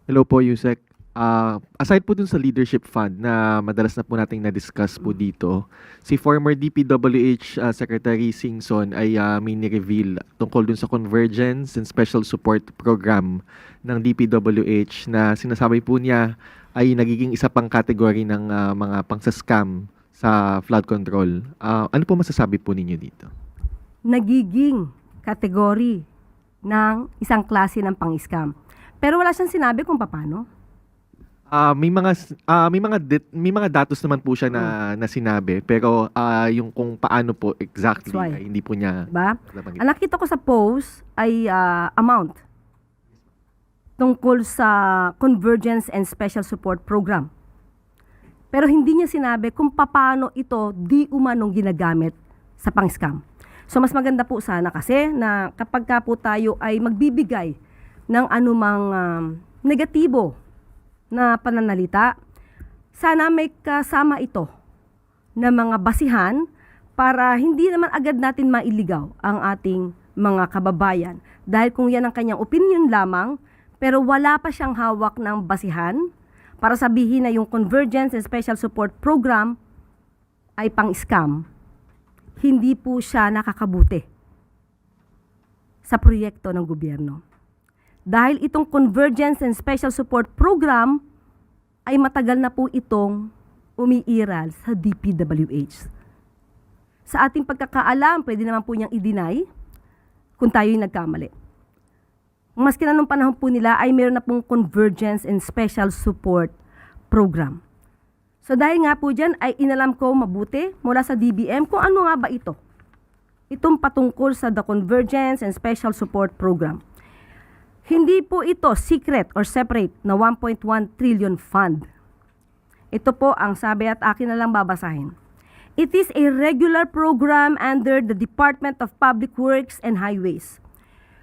Hello po, Yusek. Aside po dun sa leadership fund na madalas na po nating na-discuss po dito, si former DPWH Secretary Singson ay may ni-reveal tungkol dun sa Convergence and Special Support Program ng DPWH na sinasabi po niya ay nagiging isa pang category ng mga pang-scam sa flood control. Ano po masasabi po ninyo dito? Nagiging kategory ng isang klase ng pang-scam. Pero wala siyang sinabi kung paano. May mga datos naman po siya na sinabi, pero yung kung paano po exactly That's why. ay hindi po niya Diba? nabanggit. Ang nakita ko sa post ay amount tungkol sa Convergence and Special Support Program. Pero hindi niya sinabi kung paano ito di umanong ginagamit sa pang-scam. So mas maganda po sana kasi na kapag ka po tayo ay magbibigay ng anumang negatibo na pananalita, sana may kasama ito na mga basihan para hindi naman agad natin mailigaw ang ating mga kababayan. Dahil kung yan ang kanyang opinion lamang, pero wala pa siyang hawak ng basihan para sabihin na yung Convergence and Special Support Program ay pang-scam, hindi po siya nakakabuti sa proyekto ng gobyerno. Dahil itong Convergence and Special Support Program ay matagal na po itong umiiral sa DPWH. Sa ating pagkakaalam, pwede naman po niyang i-deny kung tayo'y nagkamali. Maski na nung panahon po nila ay meron na pong Convergence and Special Support Program. So dahil nga po dyan ay inalam ko mabuti mula sa DBM kung ano nga ba ito. Itong patungkol sa the Convergence and Special Support Program. Hindi po ito secret or separate na 1.1 trillion fund. Ito po ang sabi at akin na lang babasahin. It is a regular program under the Department of Public Works and Highways,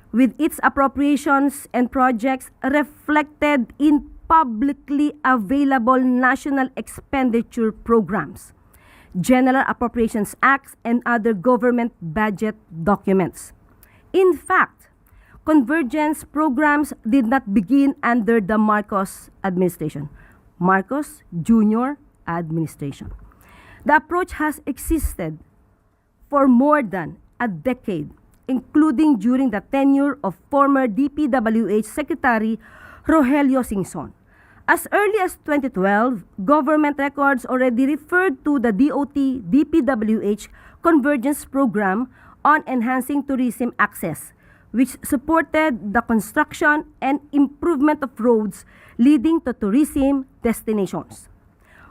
with its appropriations and projects reflected in publicly available national expenditure programs, General Appropriations Acts, and other government budget documents. In fact, convergence programs did not begin under the Marcos administration, Marcos Jr. administration. The approach has existed for more than a decade, including during the tenure of former DPWH Secretary Rogelio Singson. As early as 2012, government records already referred to the DOT DPWH Convergence Program on enhancing tourism access, which supported the construction and improvement of roads leading to tourism destinations.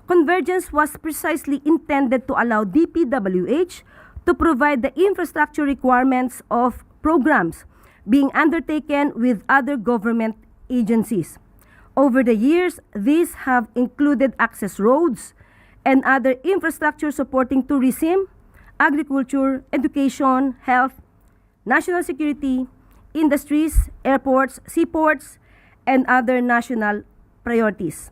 Convergence was precisely intended to allow DPWH to provide the infrastructure requirements of programs being undertaken with other government agencies. Over the years, these have included access roads and other infrastructure supporting tourism, agriculture, education, health, national security, industries, airports, seaports, and other national priorities.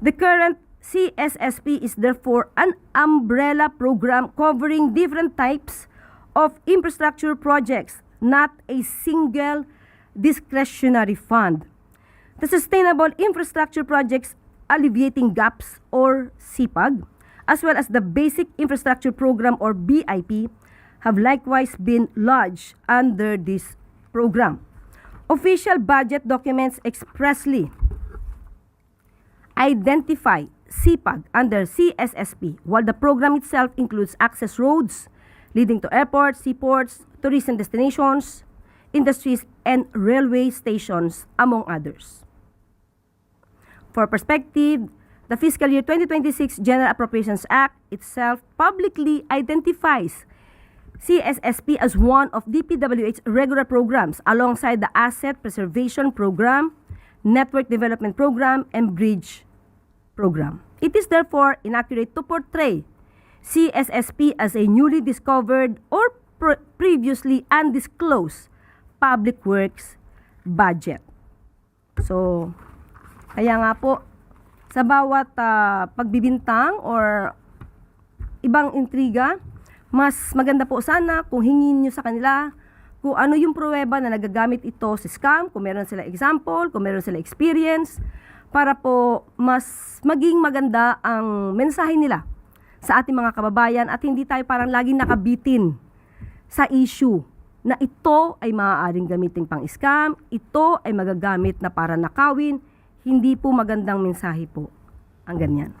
The current CSSP is therefore an umbrella program covering different types of infrastructure projects, not a single discretionary fund. The Sustainable Infrastructure Projects Alleviating Gaps or SIPAG, as well as the Basic Infrastructure Program or BIP, have likewise been lodged under this program. Official budget documents expressly identify SIPAG under CSSP, while the program itself includes access roads leading to airports, seaports, tourism destinations, industries, and railway stations, among others. For perspective, the fiscal year 2026 General Appropriations Act itself publicly identifies CSSP as one of DPWH's regular programs alongside the Asset Preservation Program, Network Development Program, and Bridge Program. It is therefore inaccurate to portray CSSP as a newly discovered or previously undisclosed public works budget. So, kaya nga po, sa bawat pagbibintang or ibang intriga, mas maganda po sana kung hingin nyo sa kanila kung ano yung pruweba na nagagamit ito sa scam, kung meron sila example, kung meron sila experience, para po mas maging maganda ang mensahe nila sa ating mga kababayan at hindi tayo parang laging nakabitin sa issue na ito ay maaaring gamitin pang scam, ito ay magagamit na para nakawin, hindi po magandang mensahe po ang ganyan.